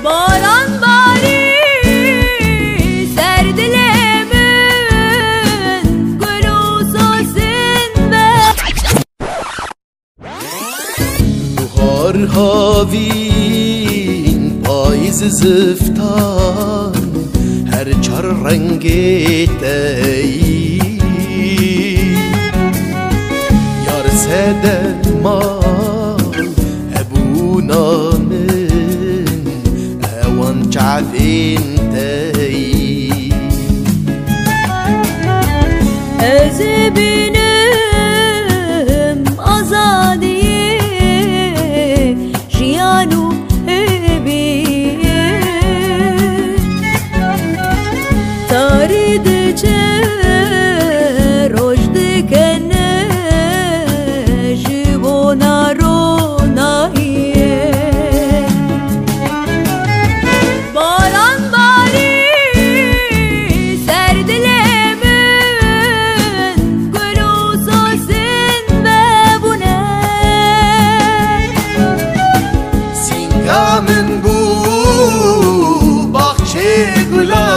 Baran bari serdilemin gülüsosin ve Buhar havin payız zıftan her çar rengi değil Yar sedemal ebu namin evan çafin değil Ezbinim azadiye jiyanu hebiye Taridce rojdikene jibona ronahiye Baran bari serdilemin gülüsosin ve bu ne Singamın bu bahçe gülü